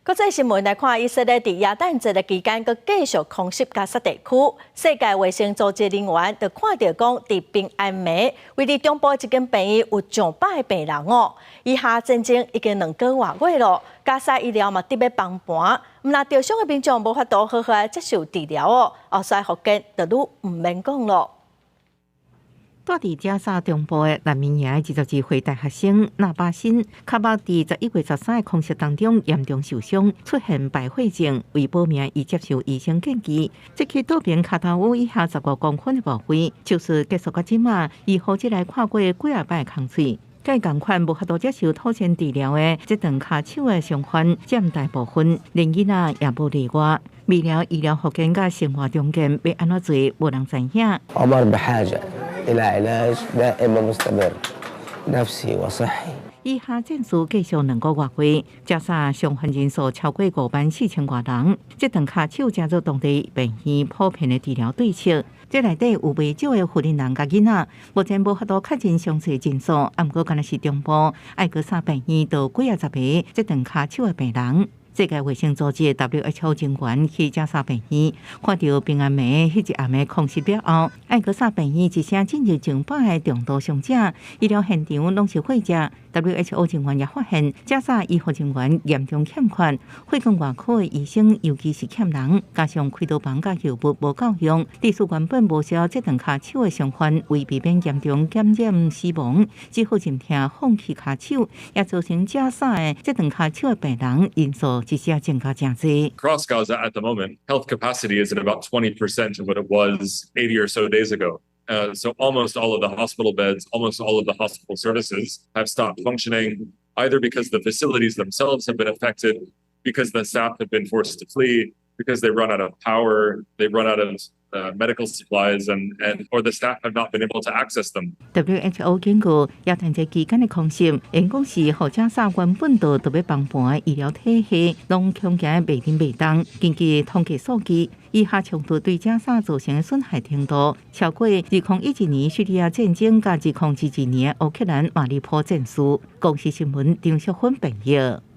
国际新闻来看，以色列伫亚旦节的期间，佮继续空袭加沙地区。世界卫生组织人员就看到讲，伫平安暝，位伫中部一间病院有上百个病人哦。以下战争已经2个月了，加沙医疗嘛得要崩盘，毋那受伤的民众无法度好好接受治疗哦。后续福建就愈毋免讲咯。住伫加沙中部的难民营22岁大学生纳巴辛，脚目伫11月13日空袭当中严重受伤，出现败血症。为保命，已接受医生建议，即起倒边脚头骨以下15公分的部位，手术结束到即马，医护即来看过几啊摆空喙。该同款无法度接受透线治疗的这段骹手的伤患占大部分，连囡仔也无例外。未了医疗福建甲生活中间要安怎做，无人知影。إلى علاج دائم مستمر نفسي وصحي。以下战事继续2个月过，加沙伤患人数超过54000多人。这段骹手加入当地病院普遍的治疗对象，这内底有未少的妇人甲囡仔。目前无法度确认详细人数，毋过敢若是中部艾格萨病院有几啊十个这段骹手的病人。世界卫生组织 WHO 人员去加沙病院，看到平安暝迄一暗的空袭了后，艾格萨病院一声进入上百个重度伤者，医疗现场拢是血者。WHO 人员也发现，加沙医护人员严重欠缺，血管外科的医生尤其是欠人，加上开刀房甲药物无够用，致使原本无少这段骹手的伤患为避免严重感染死亡，只好认命放弃骹手，也造成加沙的这段骹手的病人人数一下增加真多。 Across Gaza at the moment, health capacity is at about 20% of what it was 80 or so days ago. So almost all of the hospital beds, almost all of the hospital services have stopped functioning, either because the facilities themselves have been affected, because the staff have been forced to flee, because they run out of power, they run out of medical supplies, and or the staff have not been able to access them. WHO 警告，亚旦节期间的空袭，因讲是互加沙原本就特别崩盘的医疗体系，拢恐惊袂停袂动。根据统计数据，以下冲突对加沙造成的损害程度，超过2011年叙利亚战争甲2022年乌克兰马里波战事。公视新闻张淑芬报道。